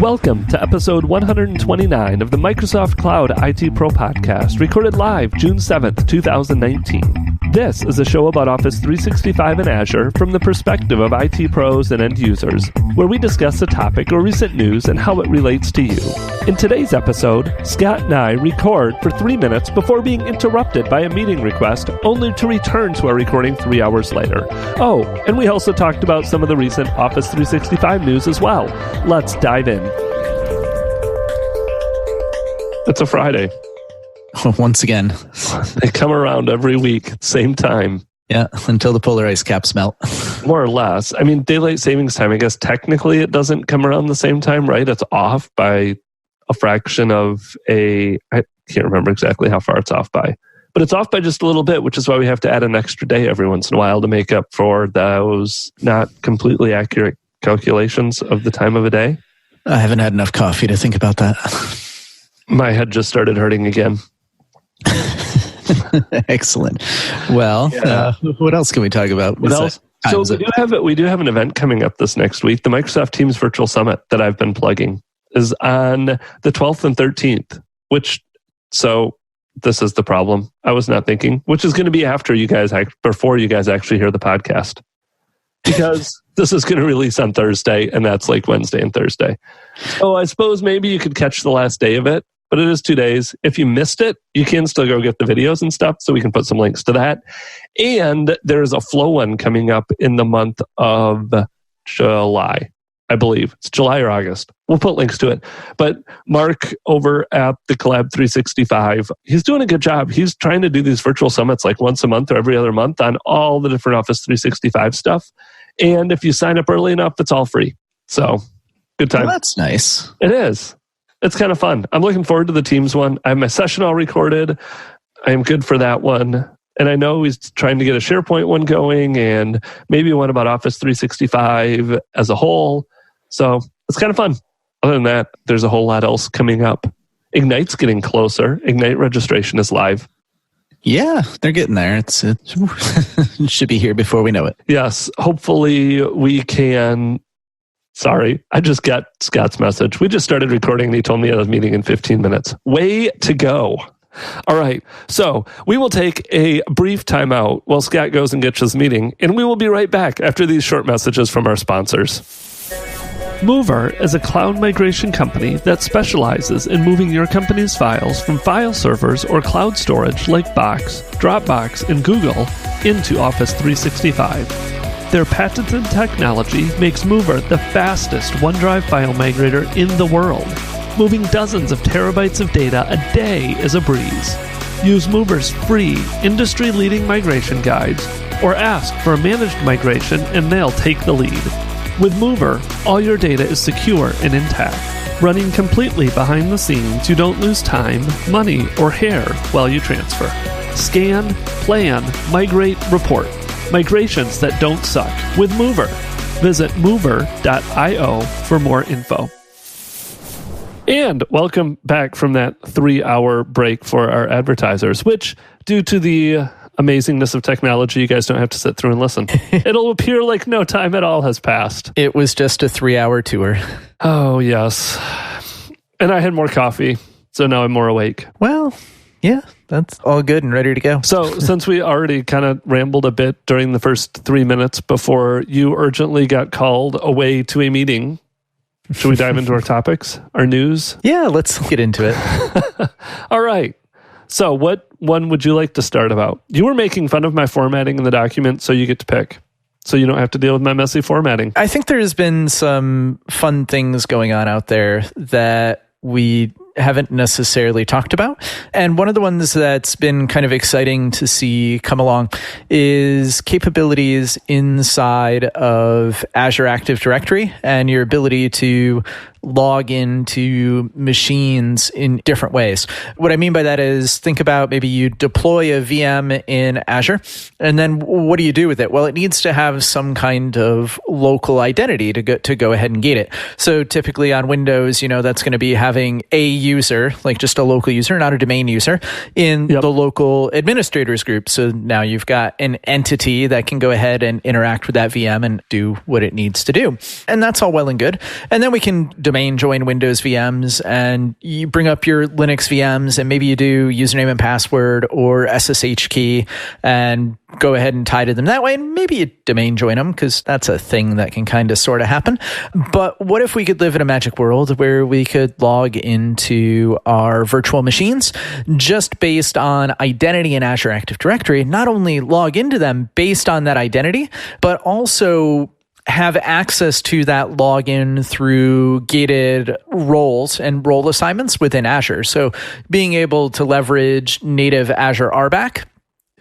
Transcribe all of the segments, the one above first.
Welcome to episode 129 of the Microsoft Cloud IT Pro Podcast, recorded live June 7th, 2019. This is a show about Office 365 and Azure from the perspective of IT pros and end users, where we discuss a topic or recent news and how it relates to you. In today's episode, Scott and I record for 3 minutes before being interrupted by a meeting request, only to return to our recording 3 hours later. Oh, and we also talked about some of the recent Office 365 news as well. Let's dive in. It's a Friday. Once again. They come around every week, same time. Yeah, until the polar ice caps melt. More or less. I mean, daylight savings time, I guess technically it doesn't come around the same time, right? It's off by a fraction of I can't remember exactly how far it's off by. But it's off by just a little bit, which is why we have to add an extra day every once in a while to make up for those not completely accurate calculations of the time of a day. I haven't had enough coffee to think about that. My head just started hurting again. Excellent. Well, what else can we talk about? What else? So we do have an event coming up this next week. The Microsoft Teams Virtual Summit that I've been plugging is on the 12th and 13th, so this is the problem. I was not thinking, which is going to be before you guys actually hear the podcast. Because this is going to release on Thursday, and that's like Wednesday and Thursday. So I suppose maybe you could catch the last day of it, but it is 2 days. If you missed it, you can still go get the videos and stuff, so we can put some links to that. And there's a Flow one coming up in the month of July, I believe. It's July or August. We'll put links to it. But Mark over at the Collab 365, he's doing a good job. He's trying to do these virtual summits like once a month or every other month on all the different Office 365 stuff. And if you sign up early enough, it's all free. So, good time. Well, that's nice. It is. It's kind of fun. I'm looking forward to the Teams one. I have my session all recorded. I am good for that one. And I know he's trying to get a SharePoint one going and maybe one about Office 365 as a whole. So, it's kind of fun. Other than that, there's a whole lot else coming up. Ignite's getting closer. Ignite registration is live. Yeah, they're getting there. It should be here before we know it. Yes, hopefully we can. Sorry, I just got Scott's message. We just started recording and he told me I was meeting in 15 minutes. Way to go. All right, so we will take a brief timeout while Scott goes and gets his meeting, and we will be right back after these short messages from our sponsors. Mover is a cloud migration company that specializes in moving your company's files from file servers or cloud storage like Box, Dropbox, and Google into Office 365. Their patented technology makes Mover the fastest OneDrive file migrator in the world. Moving dozens of terabytes of data a day is a breeze. Use Mover's free, industry-leading migration guides or ask for a managed migration and they'll take the lead. With Mover, all your data is secure and intact. Running completely behind the scenes, you don't lose time, money, or hair while you transfer. Scan, plan, migrate, report. Migrations that don't suck with Mover. Visit mover.io for more info. And welcome back from that 3-hour break for our advertisers, which, due to the amazingness of technology, you guys don't have to sit through and listen. It'll appear like no time at all has passed. It was just a 3-hour tour. Oh, yes. And I had more coffee, so now I'm more awake. Well, yeah, that's all good and ready to go. So since we already kind of rambled a bit during the first 3 minutes before you urgently got called away to a meeting, should we dive into our topics, our news? Yeah, let's get into it. All right. So what one would you like to start about? You were making fun of my formatting in the document, so you get to pick. So you don't have to deal with my messy formatting. I think there's been some fun things going on out there that we haven't necessarily talked about. And one of the ones that's been kind of exciting to see come along is capabilities inside of Azure Active Directory and your ability to log into machines in different ways. What I mean by that is, think about maybe you deploy a VM in Azure, and then what do you do with it? Well, it needs to have some kind of local identity to go ahead and gate it. So typically on Windows, that's going to be having a user, like just a local user, not a domain user, in the local administrators group. So now you've got an entity that can go ahead and interact with that VM and do what it needs to do. And that's all well and good. And then we can domain join Windows VMs and you bring up your Linux VMs and maybe you do username and password or SSH key and go ahead and tie to them that way. And maybe you domain join them because that's a thing that can kind of sort of happen. But what if we could live in a magic world where we could log into our virtual machines just based on identity in Azure Active Directory, not only log into them based on that identity, but also have access to that login through gated roles and role assignments within Azure. So being able to leverage native Azure RBAC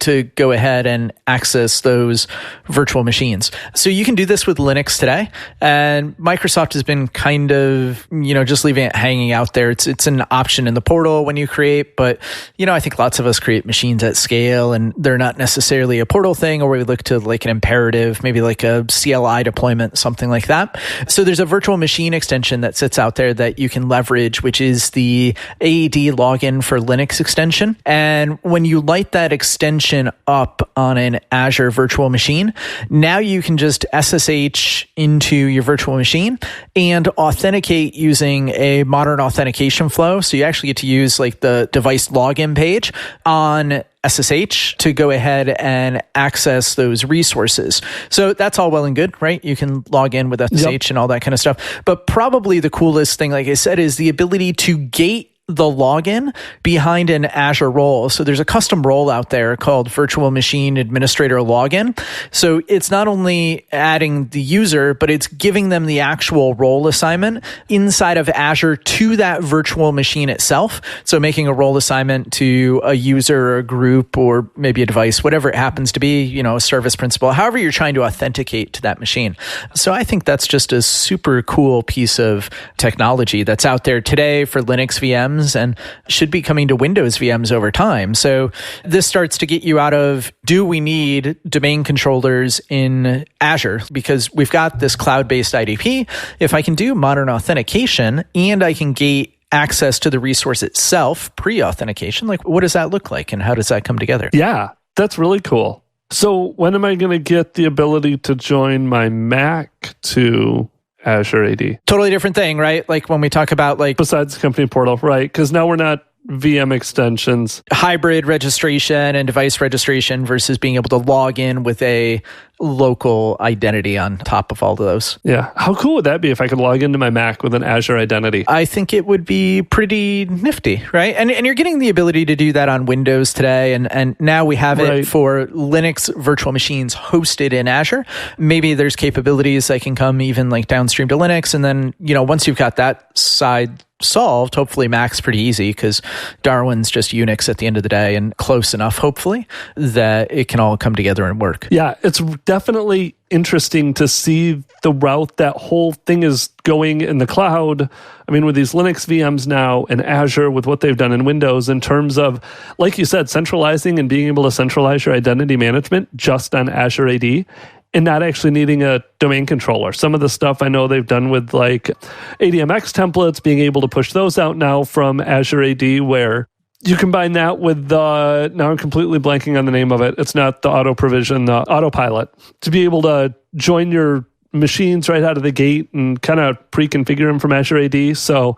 to go ahead and access those virtual machines. So you can do this with Linux today. And Microsoft has been kind of, just leaving it hanging out there. It's an option in the portal when you create, but, I think lots of us create machines at scale and they're not necessarily a portal thing, or we look to like an imperative, maybe like a CLI deployment, something like that. So there's a virtual machine extension that sits out there that you can leverage, which is the AD login for Linux extension. And when you light that extension up on an Azure virtual machine, now you can just SSH into your virtual machine and authenticate using a modern authentication flow. So you actually get to use like the device login page on SSH to go ahead and access those resources. So that's all well and good, right? You can log in with SSH and all that kind of stuff. But probably the coolest thing, like I said, is the ability to gate the login behind an Azure role. So there's a custom role out there called Virtual Machine Administrator Login. So it's not only adding the user, but it's giving them the actual role assignment inside of Azure to that virtual machine itself. So making a role assignment to a user or a group or maybe a device, whatever it happens to be, a service principal, however you're trying to authenticate to that machine. So I think that's just a super cool piece of technology that's out there today for Linux VMs and should be coming to Windows VMs over time. So this starts to get you out of, do we need domain controllers in Azure? Because we've got this cloud-based IDP. If I can do modern authentication and I can gate access to the resource itself, pre-authentication, like what does that look like and how does that come together? Yeah, that's really cool. So when am I going to get the ability to join my Mac to Azure AD? Totally different thing, right? Like when we talk about besides the company portal, right? Because now we're not VM extensions. Hybrid registration and device registration versus being able to log in with a local identity on top of all of those. Yeah. How cool would that be if I could log into my Mac with an Azure identity? I think it would be pretty nifty, right? And you're getting the ability to do that on Windows today. And now we have it for Linux virtual machines hosted in Azure. Maybe there's capabilities that can come even downstream to Linux. And then, once you've got that side solved, hopefully Mac's pretty easy because Darwin's just Unix at the end of the day and close enough, hopefully, that it can all come together and work. Yeah, it's definitely interesting to see the route that whole thing is going in the cloud. I mean, with these Linux VMs now and Azure with what they've done in Windows in terms of, like you said, centralizing and being able to centralize your identity management just on Azure AD. And not actually needing a domain controller. Some of the stuff I know they've done with ADMX templates, being able to push those out now from Azure AD, where you combine that with the, now I'm completely blanking on the name of it. It's not the auto provision, the autopilot, to be able to join your machines right out of the gate and kind of pre-configure them from Azure AD. So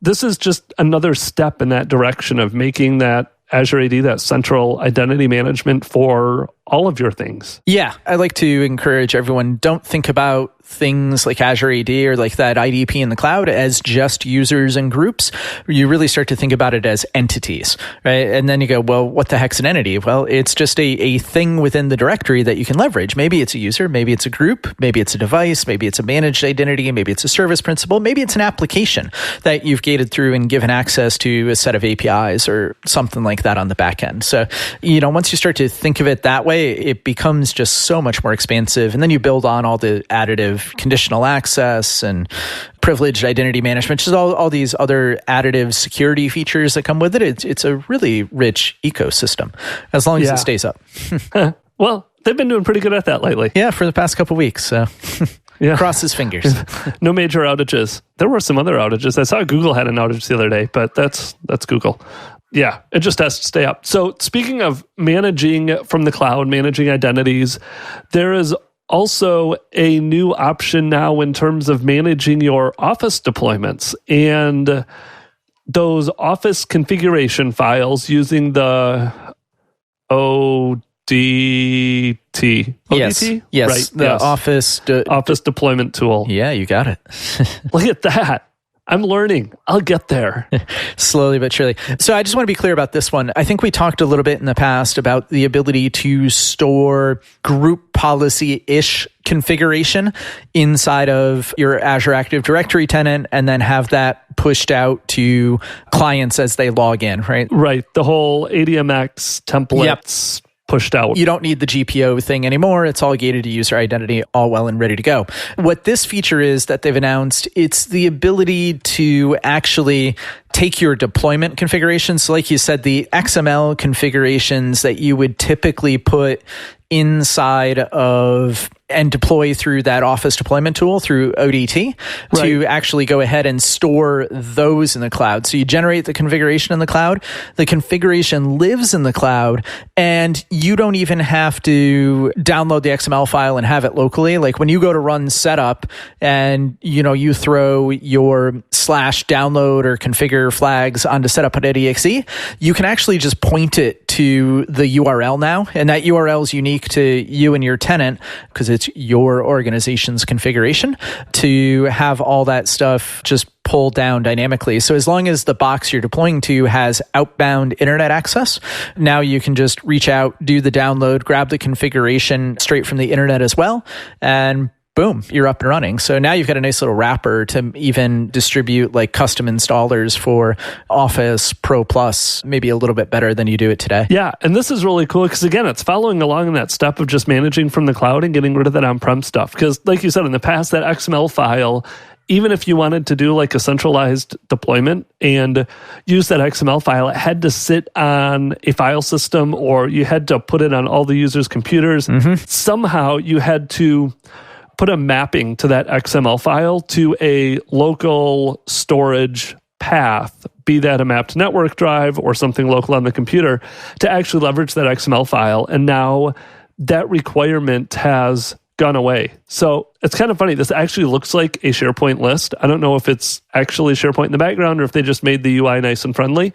this is just another step in that direction of making that Azure AD that central identity management for all of your things. Yeah, I like to encourage everyone, don't think about things like Azure AD or like that IDP in the cloud as just users and groups. You really start to think about it as entities, right? And then you go, well, what the heck's an entity? Well, it's just a thing within the directory that you can leverage. Maybe it's a user, maybe it's a group, maybe it's a device, maybe it's a managed identity, maybe it's a service principal, maybe it's an application that you've gated through and given access to a set of APIs or something like that on the back end. So, once you start to think of it that way, it becomes just so much more expansive. And then you build on all the additive conditional access and privileged identity management, just all these other additive security features that come with it. It's a really rich ecosystem, as long as it stays up. Well, they've been doing pretty good at that lately. Yeah, for the past couple of weeks. So cross his fingers. No major outages. There were some other outages. I saw Google had an outage the other day, but that's Google. Yeah, it just has to stay up. So speaking of managing from the cloud, managing identities, there is also a new option now in terms of managing your Office deployments and those Office configuration files using the ODT. ODT? Yes. Right. The Office deployment tool. Yeah, you got it. Look at that. I'm learning. I'll get there. Slowly but surely. So I just want to be clear about this one. I think we talked a little bit in the past about the ability to store group policy-ish configuration inside of your Azure Active Directory tenant and then have that pushed out to clients as they log in, right? Right. The whole ADMX templates pushed out. You don't need the GPO thing anymore. It's all gated to user identity, all well and ready to go. What this feature is that they've announced, it's the ability to actually take your deployment configurations. So like you said, the XML configurations that you would typically put inside of and deploy through that Office deployment tool through ODT to actually go ahead and store those in the cloud. So you generate the configuration in the cloud, the configuration lives in the cloud, and you don't even have to download the XML file and have it locally. Like when you go to run setup and you throw your /download or configure flags onto setup.exe, you can actually just point it to the URL now, and that URL is unique to you and your tenant because it's your organization's configuration to have all that stuff just pull down dynamically. So as long as the box you're deploying to has outbound internet access, now you can just reach out, do the download, grab the configuration straight from the internet as well, and boom, you're up and running. So now you've got a nice little wrapper to even distribute like custom installers for Office Pro Plus, maybe a little bit better than you do it today. Yeah, and this is really cool because again, it's following along in that step of just managing from the cloud and getting rid of that on-prem stuff. Because like you said, in the past, that XML file, even if you wanted to do like a centralized deployment and use that XML file, it had to sit on a file system or you had to put it on all the users' computers. Somehow you had to put a mapping to that XML file to a local storage path, be that a mapped network drive or something local on the computer, to actually leverage that XML file. And now that requirement has gone away. So it's kind of funny. This actually looks like a SharePoint list. I don't know if it's actually SharePoint in the background or if they just made the UI nice and friendly.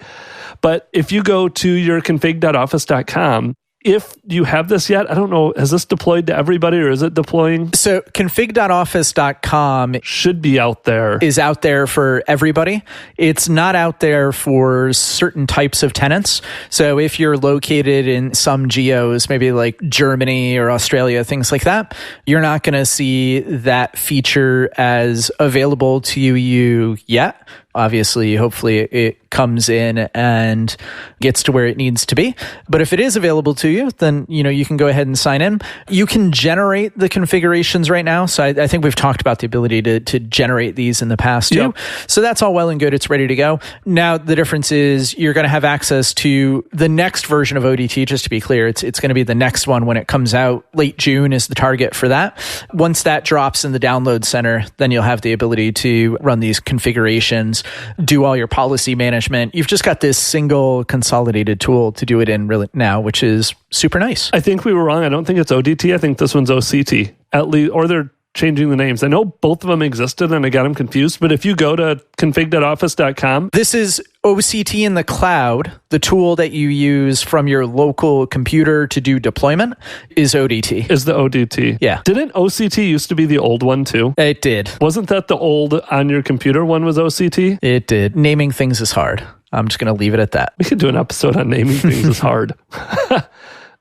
But if you go to your config.office.com, if you have this yet, I don't know, has this deployed to everybody or is it deploying? So config.office.com should be out there. Is out there for everybody. It's not out there for certain types of tenants. So if you're located in some geos, maybe like Germany or Australia, things like that, you're not going to see that feature as available to you yet. Obviously, hopefully it comes in and gets to where it needs to be. But if it is available to you, then you can go ahead and sign in. You can generate the configurations right now. So I think we've talked about the ability to generate these in the past too. Yep. So that's all well and good. It's ready to go. Now, the difference is you're going to have access to the next version of ODT. Just to be clear, it's going to be the next one when it comes out. Late June is the target for that. Once that drops in the download center, then you'll have the ability to run these configurations, do all your policy management. You've just got this single consolidated tool to do it in really now, which is super nice. I think we were wrong. I don't think it's ODT. I think this one's OCT, at least, or they're changing the names. I know both of them existed and I got them confused, but if you go to config.office.com. This is OCT in the cloud. The tool that you use from your local computer to do deployment is ODT. Is the ODT. Yeah. Didn't OCT used to be the old one too? It did. Wasn't that the old on your computer one was OCT? It did. Naming things is hard. I'm just going to leave it at that. We could do an episode on naming things is hard.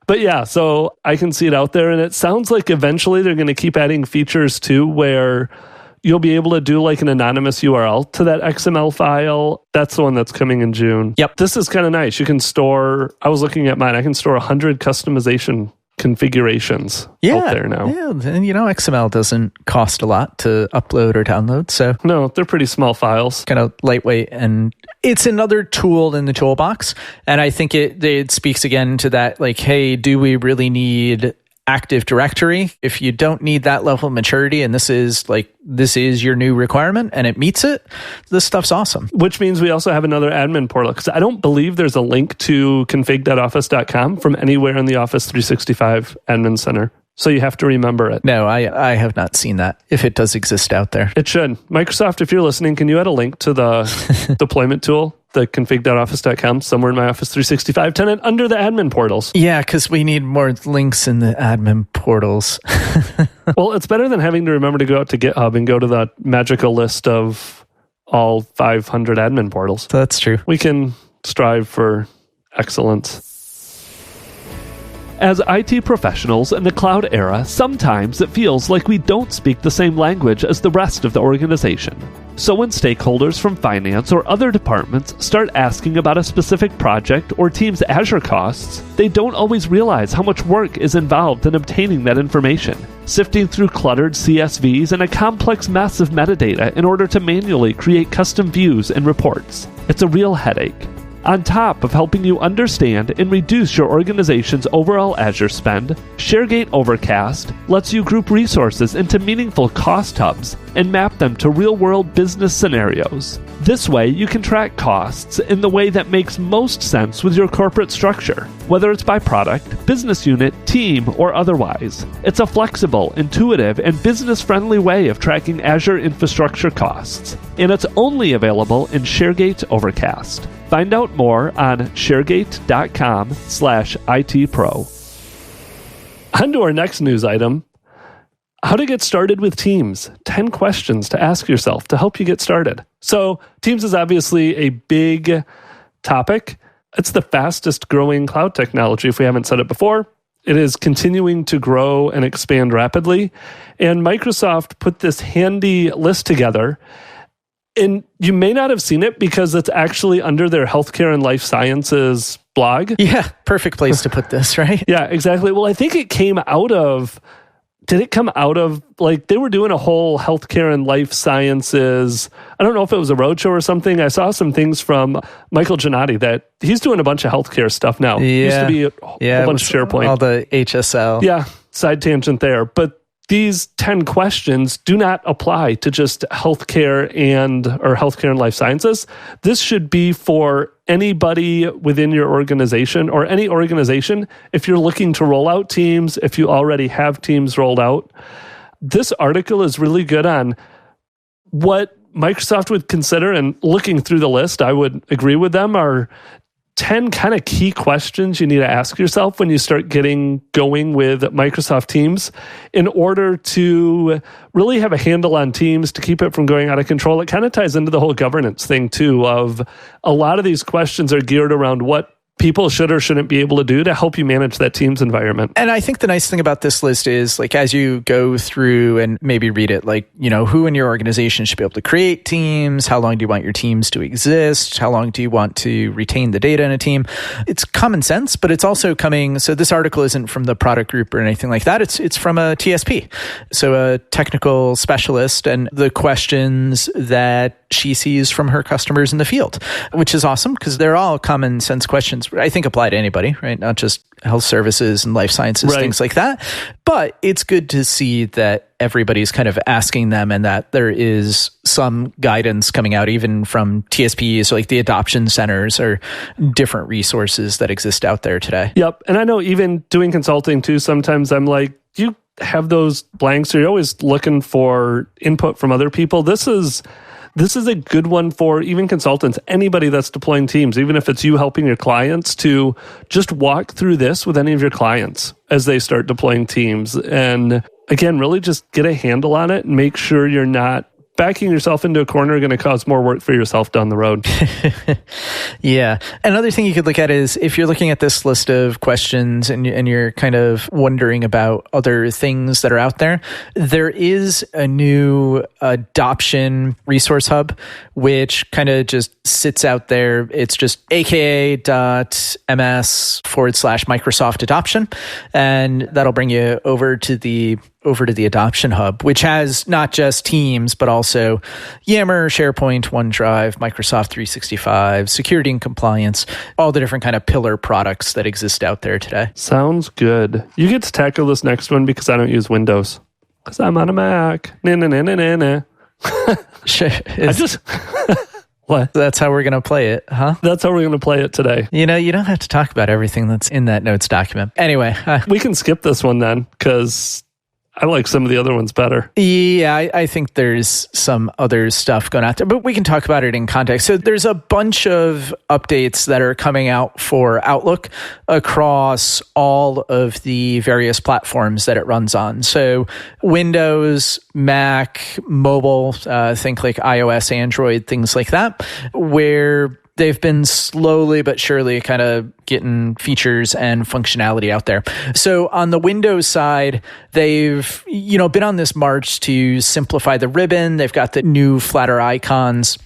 But yeah, so I can see it out there, and it sounds like eventually they're going to keep adding features too, where you'll be able to do like an anonymous URL to that XML file. That's the one that's coming in June. Yep. This is kind of nice. You can store, I was looking at mine, I can store 100 customization configurations out there now. Yeah, and XML doesn't cost a lot to upload or download. So no, they're pretty small files. Kind of lightweight, and it's another tool in the toolbox. And I think it speaks again to that, like, hey, do we really need Active Directory? If you don't need that level of maturity and this is your new requirement and it meets it, this stuff's awesome. Which means we also have another admin portal, because I don't believe there's a link to config.office.com from anywhere in the Office 365 admin center. so you have to remember it. No, I have not seen that, if it does exist out there. It should. Microsoft, if you're listening, can you add a link to the deployment tool, the config.office.com, somewhere in my Office 365 tenant under the admin portals? Yeah, because we need more links in the admin portals. Well, it's better than having to remember to go out to GitHub and go to the magical list of all 500 admin portals. That's true. We can strive for excellence. As IT professionals in the cloud era, sometimes it feels like we don't speak the same language as the rest of the organization. So when stakeholders from finance or other departments start asking about a specific project or team's Azure costs, they don't always realize how much work is involved in obtaining that information, sifting through cluttered CSVs and a complex mess of metadata in order to manually create custom views and reports. It's a real headache. On top of helping you understand and reduce your organization's overall Azure spend, ShareGate Overcast lets you group resources into meaningful cost hubs and map them to real-world business scenarios. This way, you can track costs in the way that makes most sense with your corporate structure, whether it's by product, business unit, team, or otherwise. It's a flexible, intuitive, and business-friendly way of tracking Azure infrastructure costs, and it's only available in ShareGate Overcast. Find out more on sharegate.com/ITPro. On to our next news item. How to get started with Teams. 10 questions to ask yourself to help you get started. So Teams is obviously a big topic. It's the fastest growing cloud technology, if we haven't said it before. It is continuing to grow and expand rapidly. And Microsoft put this handy list together. And you may not have seen it because it's actually under their healthcare and life sciences blog. Yeah, perfect place to put this, right? Yeah, exactly. Well, I think it came out of, did it come out of, like, they were doing a whole healthcare and life sciences, I don't know if it was a roadshow or something. I saw some things from Michael Giannotti that he's doing a bunch of healthcare stuff now. Yeah. Used to be a whole bunch of SharePoint. All the HSL. Yeah, side tangent there. But these 10 questions do not apply to just healthcare and life sciences. This should be for anybody within your organization or any organization. If you're looking to roll out Teams, if you already have Teams rolled out, this article is really good on what Microsoft would consider, and looking through the list, I would agree with them, are 10 kind of key questions you need to ask yourself when you start getting going with Microsoft Teams in order to really have a handle on Teams, to keep it from going out of control. It kind of ties into the whole governance thing too, of a lot of these questions are geared around what people should or shouldn't be able to do to help you manage that Teams environment. And I think the nice thing about this list is, like, as you go through and maybe read it, like, you know, who in your organization should be able to create teams? How long do you want your teams to exist? How long do you want to retain the data in a team? It's common sense, but it's also coming. So this article isn't from the product group or anything like that. It's from a TSP. So a technical specialist, and the questions that she sees from her customers in the field, which is awesome because they're all common sense questions I think apply to anybody, right? Not just health services and life sciences, things like that. But it's good to see that everybody's kind of asking them and that there is some guidance coming out even from TSPs, so like the adoption centers or different resources that exist out there today. Yep. And I know even doing consulting too, sometimes I'm like, you have those blanks, or you're always looking for input from other people. This is a good one for even consultants, anybody that's deploying Teams, even if it's you helping your clients, to just walk through this with any of your clients as they start deploying Teams. And again, really just get a handle on it and make sure you're not backing yourself into a corner, going to cause more work for yourself down the road. Yeah. Another thing you could look at is if you're looking at this list of questions and you're kind of wondering about other things that are out there, there is a new adoption resource hub, which kind of just sits out there. It's just aka.ms/Microsoft adoption. And that'll bring you over to the adoption hub, which has not just Teams, but also Yammer, SharePoint, OneDrive, Microsoft 365, security and compliance, all the different kind of pillar products that exist out there today. Sounds good. You get to tackle this next one because I don't use Windows. Because I'm on a Mac. I just What? That's how we're going to play it, huh? That's how we're going to play it today. You know, you don't have to talk about everything that's in that notes document. Anyway. We can skip this one then, because I like some of the other ones better. Yeah, I think there's some other stuff going out there, but we can talk about it in context. So there's a bunch of updates that are coming out for Outlook across all of the various platforms that it runs on. So Windows, Mac, mobile, think like iOS, Android, things like that, where they've been slowly but surely kind of getting features and functionality out there. So on the Windows side, they've, been on this march to simplify the ribbon. They've got the new flatter icons,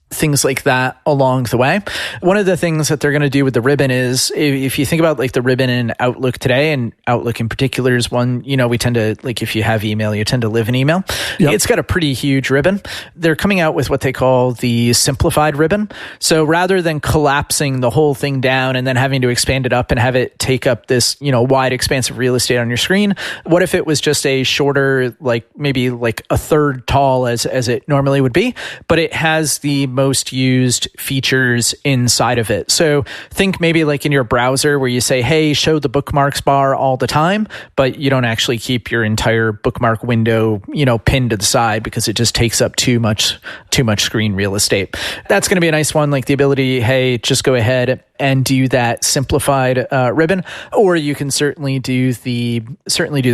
things like that along the way. One of the things that they're going to do with the ribbon is, if you think about like the ribbon in Outlook today, and Outlook in particular is one, we tend to, like if you have email, you tend to live in email. Yep. It's got a pretty huge ribbon. They're coming out with what they call the simplified ribbon. So rather than collapsing the whole thing down and then having to expand it up and have it take up this, wide expanse of real estate on your screen, what if it was just a shorter, like maybe like a third tall as it normally would be, but it has the most used features inside of it. So think maybe like in your browser where you say, hey, show the bookmarks bar all the time, but you don't actually keep your entire bookmark window, pinned to the side because it just takes up too much screen real estate. That's going to be a nice one, like the ability, hey, just go ahead and do that simplified ribbon, or you can certainly do the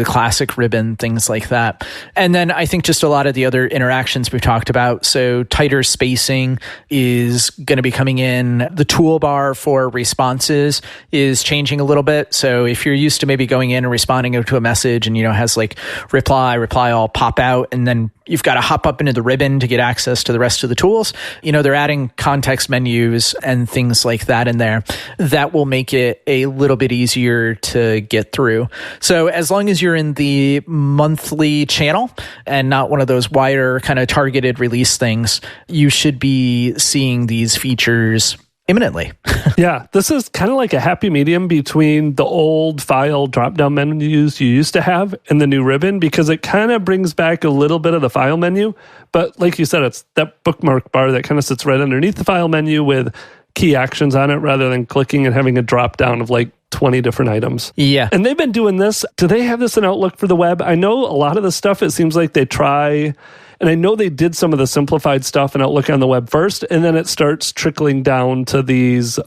classic ribbon, things like that. And then I think just a lot of the other interactions we've talked about. So tighter spacing is going to be coming in. The toolbar for responses is changing a little bit. So if you're used to maybe going in and responding to a message and has like reply all pop out, and then you've got to hop up into the ribbon to get access to the rest of the tools. They're adding context menus and things like that in there. That will make it a little bit easier to get through. So as long as you're in the monthly channel and not one of those wider kind of targeted release things, you should be seeing these features imminently. Yeah, this is kind of like a happy medium between the old file drop-down menus you used to have and the new ribbon, because it kind of brings back a little bit of the file menu. But like you said, it's that bookmark bar that kind of sits right underneath the file menu with key actions on it rather than clicking and having a drop-down of like 20 different items. Yeah. And they've been doing this. Do they have this in Outlook for the web? I know a lot of the stuff, it seems like they try. And I know they did some of the simplified stuff in Outlook on the web first, and then it starts trickling down to the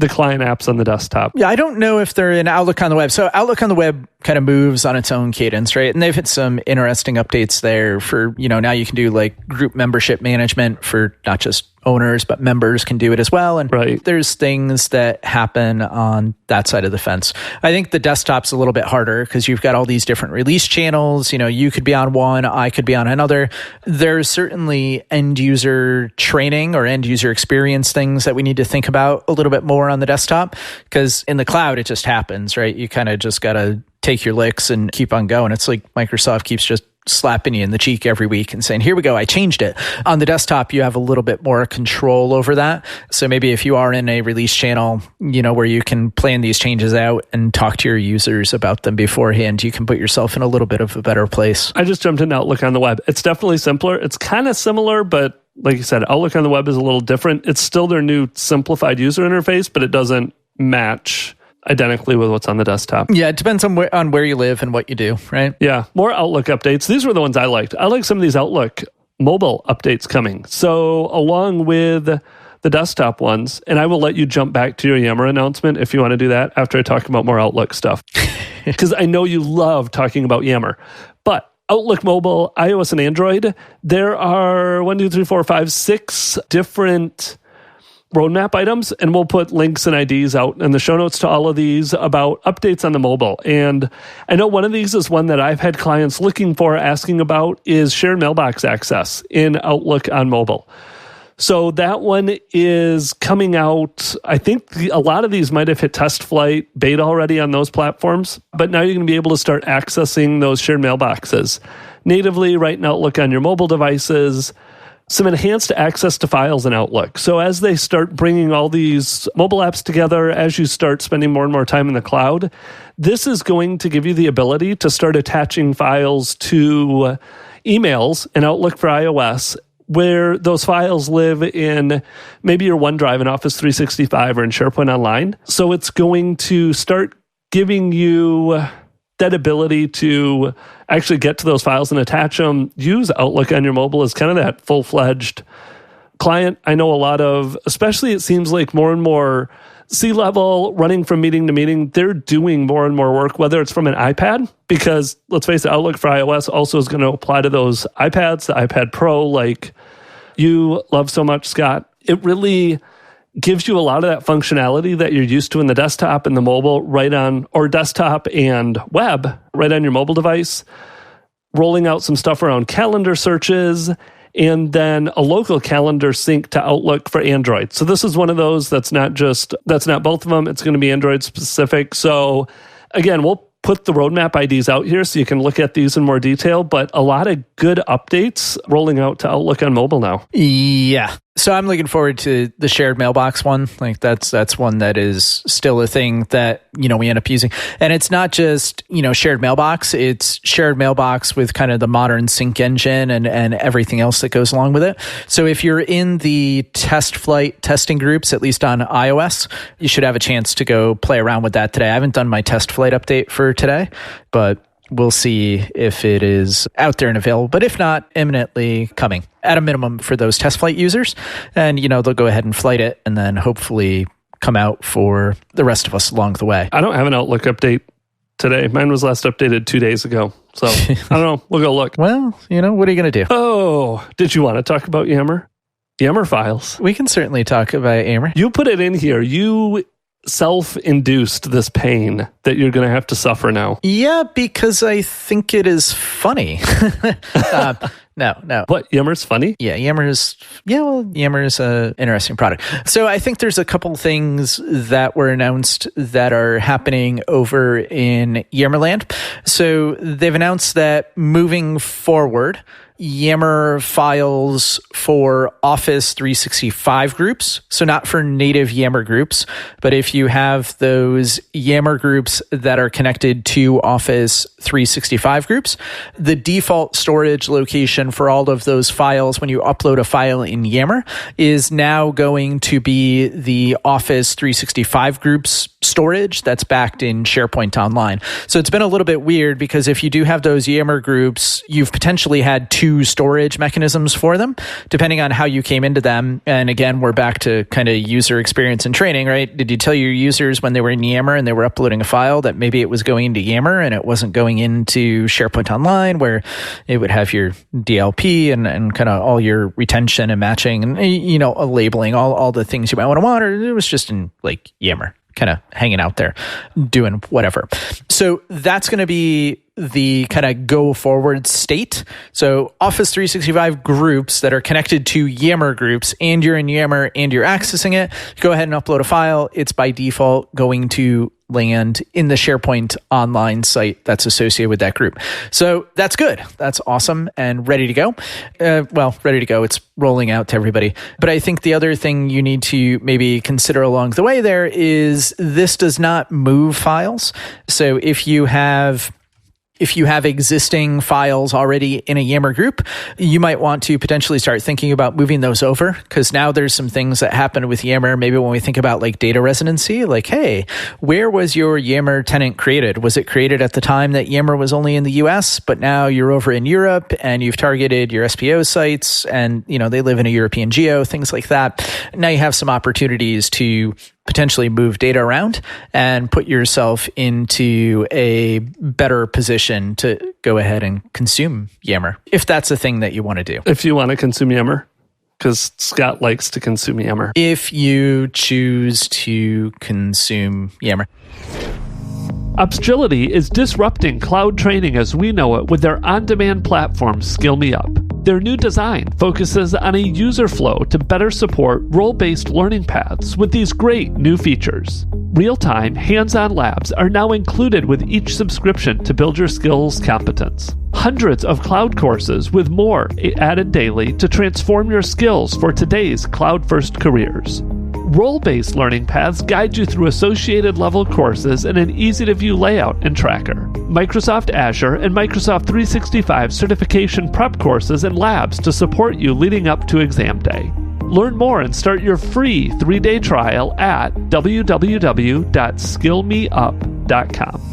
client apps on the desktop. Yeah, I don't know if they're in Outlook on the web. So Outlook on the web kind of moves on its own cadence, right? And they've had some interesting updates there for, now you can do like group membership management for not just owners, but members can do it as well. And right. There's things that happen on that side of the fence. I think the desktop's a little bit harder because you've got all these different release channels. You could be on one, I could be on another. There's certainly end user training or end user experience things that we need to think about a little bit more on the desktop, because in the cloud, it just happens, right? You kind of just got to take your licks and keep on going. It's like Microsoft keeps just slapping you in the cheek every week and saying, here we go, I changed it. On the desktop, you have a little bit more control over that. So maybe if you are in a release channel, where you can plan these changes out and talk to your users about them beforehand, you can put yourself in a little bit of a better place. I just jumped into Outlook on the web. It's definitely simpler. It's kind of similar, but like you said, Outlook on the web is a little different. It's still their new simplified user interface, but it doesn't match identically with what's on the desktop. Yeah, it depends on where you live and what you do, right? Yeah, more Outlook updates. These were the ones I liked. I like some of these Outlook mobile updates coming. So along with the desktop ones, and I will let you jump back to your Yammer announcement if you want to do that after I talk about more Outlook stuff. Because I know you love talking about Yammer. But Outlook Mobile, iOS and Android, there are 6 different roadmap items, and we'll put links and IDs out in the show notes to all of these about updates on the mobile. And I know one of these is one that I've had clients looking for, asking about, is shared mailbox access in Outlook on mobile. So that one is coming out. I think a lot of these might have hit test flight beta already on those platforms, but now you're going to be able to start accessing those shared mailboxes natively right in Outlook on your mobile devices. Some enhanced access to files in Outlook. So as they start bringing all these mobile apps together, as you start spending more and more time in the cloud, this is going to give you the ability to start attaching files to emails in Outlook for iOS where those files live in maybe your OneDrive in Office 365 or in SharePoint Online. So it's going to start giving you that ability to actually get to those files and attach them. Use Outlook on your mobile as kind of that full-fledged client. I know a lot of, especially it seems like more and more C-level running from meeting to meeting, they're doing more and more work, whether it's from an iPad, because let's face it, Outlook for iOS also is going to apply to those iPads, the iPad Pro, like you love so much, Scott. It really gives you a lot of that functionality that you're used to in the desktop and the mobile right on, or desktop and web right on your mobile device, rolling out some stuff around calendar searches, and then a local calendar sync to Outlook for Android. So this is one of those that's not both of them. It's going to be Android specific. So again, we'll put the roadmap IDs out here so you can look at these in more detail, but a lot of good updates rolling out to Outlook on mobile now. Yeah. So I'm looking forward to the shared mailbox one. Like that's one that is still a thing that, we end up using. And it's not just, shared mailbox, it's shared mailbox with kind of the modern sync engine and everything else that goes along with it. So if you're in the test flight testing groups, at least on iOS, you should have a chance to go play around with that today. I haven't done my test flight update for today, but we'll see if it is out there and available, but if not, imminently coming at a minimum for those test flight users. And, they'll go ahead and flight it and then hopefully come out for the rest of us along the way. I don't have an Outlook update today. Mine was last updated 2 days ago. So I don't know. We'll go look. Well, what are you going to do? Oh, did you want to talk about Yammer? Yammer files. We can certainly talk about Yammer. You put it in here. You self-induced this pain that you're going to have to suffer now. Yeah, because I think it is funny. No. What, Yammer's funny? Yeah, Yammer is an interesting product. So I think there's a couple things that were announced that are happening over in Yammerland. So they've announced that moving forward, Yammer files for Office 365 groups, so not for native Yammer groups, but if you have those Yammer groups that are connected to Office 365 groups, the default storage location for all of those files when you upload a file in Yammer is now going to be the Office 365 groups storage that's backed in SharePoint Online. So it's been a little bit weird because if you do have those Yammer groups, you've potentially had two storage mechanisms for them, depending on how you came into them. And again, we're back to kind of user experience and training, right? Did you tell your users when they were in Yammer and they were uploading a file that maybe it was going into Yammer and it wasn't going into SharePoint Online where it would have your DLP and kind of all your retention and matching and, labeling, all the things you might want, or it was just in like Yammer, kind of hanging out there doing whatever. So that's going to be the kind of go forward state. So Office 365 groups that are connected to Yammer groups, and you're in Yammer and you're accessing it, go ahead and upload a file. It's by default going to land in the SharePoint Online site that's associated with that group. So that's good. That's awesome and ready to go. Ready to go. It's rolling out to everybody. But I think the other thing you need to maybe consider along the way there is this does not move files. So if you have existing files already in a Yammer group, you might want to potentially start thinking about moving those over, because now there's some things that happen with Yammer. Maybe when we think about like data residency, like, hey, where was your Yammer tenant created? Was it created at the time that Yammer was only in the US, but now you're over in Europe and you've targeted your SPO sites and, they live in a European geo, things like that. Now you have some opportunities to potentially move data around and put yourself into a better position to go ahead and consume Yammer, if that's a thing that you want to do. If you want to consume Yammer, because Scott likes to consume Yammer. If you choose to consume Yammer. Opsgility is disrupting cloud training as we know it with their on-demand platform, Skill Me Up. Their new design focuses on a user flow to better support role-based learning paths with these great new features. Real-time, hands-on labs are now included with each subscription to build your skills competence. Hundreds of cloud courses with more added daily to transform your skills for today's cloud-first careers. Role-based learning paths guide you through associated level courses in an easy-to-view layout and tracker. Microsoft Azure and Microsoft 365 certification prep courses and labs to support you leading up to exam day. Learn more and start your free 3-day trial at www.skillmeup.com.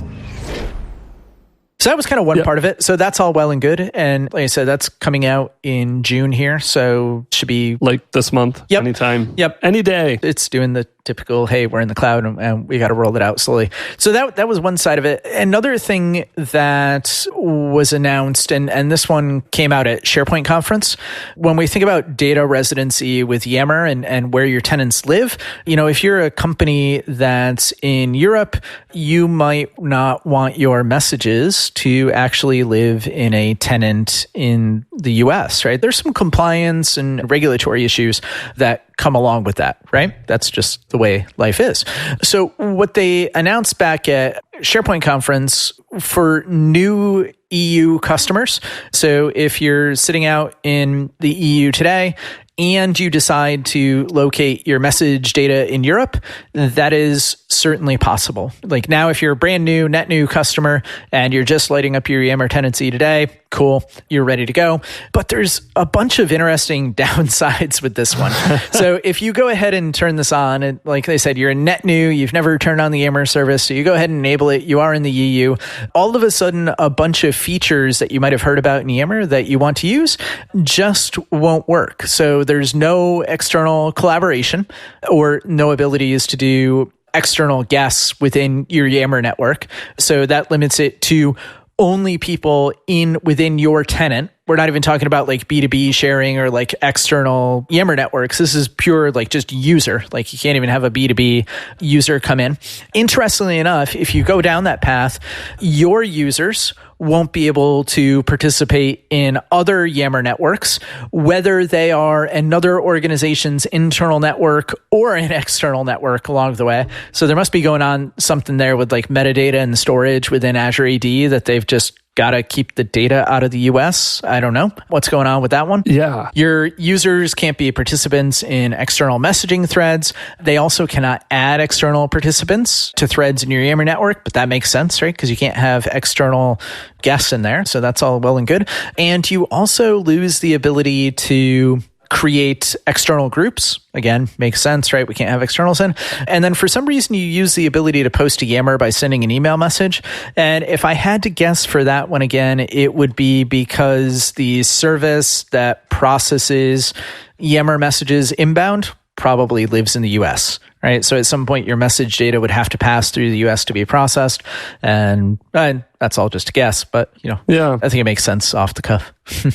So that was kind of one part of it. So that's all well and good. And like I said, that's coming out in June here. So should be like this month, anytime. Any day. It's doing the typical, hey, we're in the cloud and we got to roll it out slowly. So that was one side of it. Another thing that was announced, and this one came out at SharePoint conference, when we think about data residency with Yammer and where your tenants live, if you're a company that's in Europe, you might not want your messages to actually live in a tenant in the US, right? There's some compliance and regulatory issues that come along with that, right? That's just the way life is. So what they announced back at SharePoint conference for new EU customers, so if you're sitting out in the EU today and you decide to locate your message data in Europe, that is certainly possible. Like now, if you're a brand new, net new customer and you're just lighting up your Yammer tenancy today, cool, you're ready to go. But there's a bunch of interesting downsides with this one. So if you go ahead and turn this on, and like they said, you're a net new, you've never turned on the Yammer service, so you go ahead and enable it, you are in the EU, all of a sudden a bunch of features that you might have heard about in Yammer that you want to use just won't work. So there's no external collaboration or no abilities to do external guests within your Yammer network. So that limits it to only people within your tenant. We're not even talking about like B2B sharing or like external Yammer networks. This is pure like just user. Like you can't even have a B2B user come in. Interestingly enough, if you go down that path, your users won't be able to participate in other Yammer networks, whether they are another organization's internal network or an external network along the way. So there must be going on something there with like metadata and storage within Azure AD that they've just got to keep the data out of the US. I don't know what's going on with that one. Yeah. Your users can't be participants in external messaging threads. They also cannot add external participants to threads in your Yammer network, but that makes sense, right? Because you can't have external guests in there. So that's all well and good. And you also lose the ability to create external groups. Again, makes sense, right? We can't have externals in. And then for some reason, you use the ability to post to Yammer by sending an email message. And if I had to guess for that one again, it would be because the service that processes Yammer messages inbound probably lives in the US, right? So at some point, your message data would have to pass through the US to be processed. And that's all just a guess, but I think it makes sense off the cuff.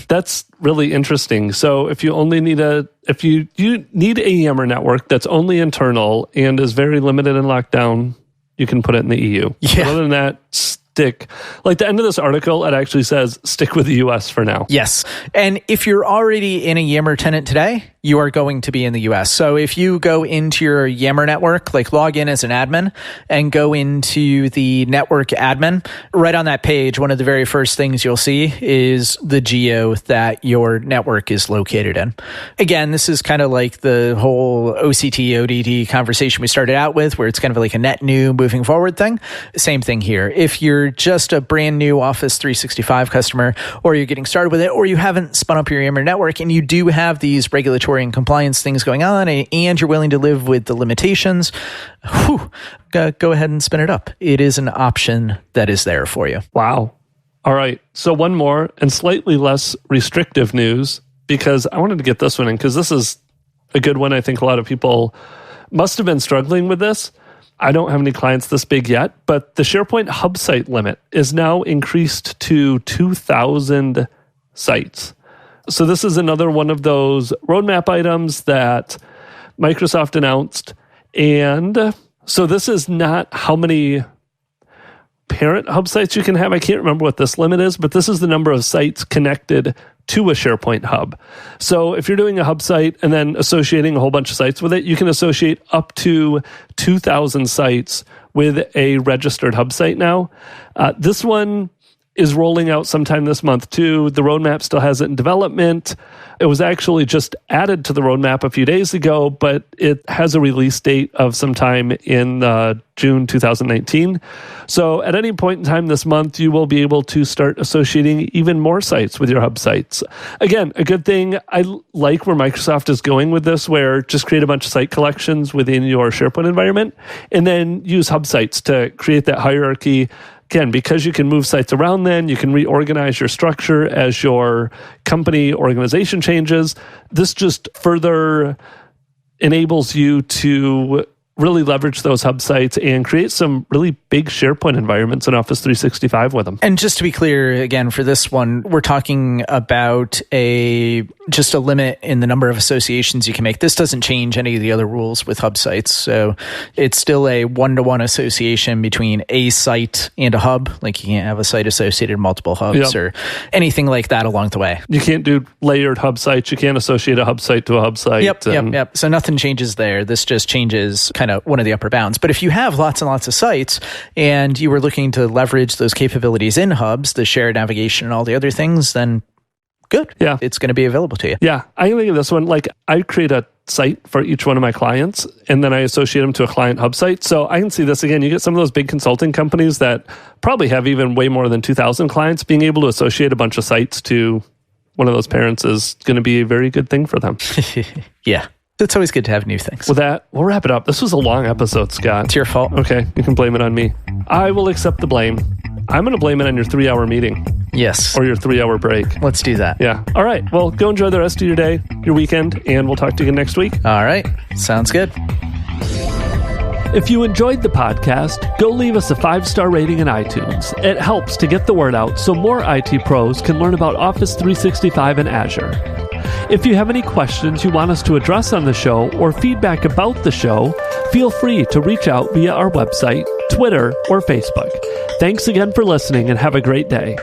That's really interesting. So if you need a Yammer network that's only internal and is very limited and locked down, you can put it in the EU. Yeah. But other than that, stick. Like the end of this article, it actually says stick with the US for now. Yes. And if you're already in a Yammer tenant today, you are going to be in the US. So if you go into your Yammer network, like log in as an admin and go into the network admin, right on that page, one of the very first things you'll see is the geo that your network is located in. Again, this is kind of like the whole OCT, ODD conversation we started out with, where it's kind of like a net new moving forward thing. Same thing here. If you're just a brand new Office 365 customer, or you're getting started with it, or you haven't spun up your Yammer network and you do have these regulatory and compliance things going on, and you're willing to live with the limitations, go ahead and spin it up. It is an option that is there for you. Wow. All right. So one more and slightly less restrictive news, because I wanted to get this one in because this is a good one. I think a lot of people must have been struggling with this. I don't have any clients this big yet, but the SharePoint hub site limit is now increased to 2,000 sites. So this is another one of those roadmap items that Microsoft announced. And so this is not how many parent hub sites you can have. I can't remember what this limit is, but this is the number of sites connected to a SharePoint hub. So if you're doing a hub site and then associating a whole bunch of sites with it, you can associate up to 2,000 sites with a registered hub site now. This one, is rolling out sometime this month too. The roadmap still has it in development. It was actually just added to the roadmap a few days ago, but it has a release date of sometime in June 2019. So at any point in time this month, you will be able to start associating even more sites with your hub sites. Again, a good thing. I like where Microsoft is going with this, where just create a bunch of site collections within your SharePoint environment and then use hub sites to create that hierarchy. Again, because you can move sites around then, you can reorganize your structure as your company organization changes. This just further enables you to really leverage those hub sites and create some really big SharePoint environments in Office 365 with them. And just to be clear, again, for this one, we're talking about just a limit in the number of associations you can make. This doesn't change any of the other rules with hub sites. So it's still a one-to-one association between a site and a hub. Like you can't have a site associated with multiple hubs or anything like that along the way. You can't do layered hub sites. You can't associate a hub site to a hub site. Yep. So nothing changes there. This just changes kind of one of the upper bounds. But if you have lots and lots of sites and you were looking to leverage those capabilities in hubs, the shared navigation and all the other things, then good. Yeah. It's going to be available to you. Yeah. I think of this one, like I create a site for each one of my clients and then I associate them to a client hub site. So I can see this again. You get some of those big consulting companies that probably have even way more than 2,000 clients. Being able to associate a bunch of sites to one of those parents is going to be a very good thing for them. Yeah. It's always good to have new things. With that, we'll wrap it up. This was a long episode, Scott. It's your fault. Okay, you can blame it on me. I will accept the blame. I'm going to blame it on your 3-hour meeting. Yes. Or your 3-hour break. Let's do that. Yeah. All right. Well, go enjoy the rest of your day, your weekend, and we'll talk to you again next week. All right. Sounds good. If you enjoyed the podcast, go leave us a 5-star rating in iTunes. It helps to get the word out so more IT pros can learn about Office 365 and Azure. If you have any questions you want us to address on the show or feedback about the show, feel free to reach out via our website, Twitter, or Facebook. Thanks again for listening and have a great day.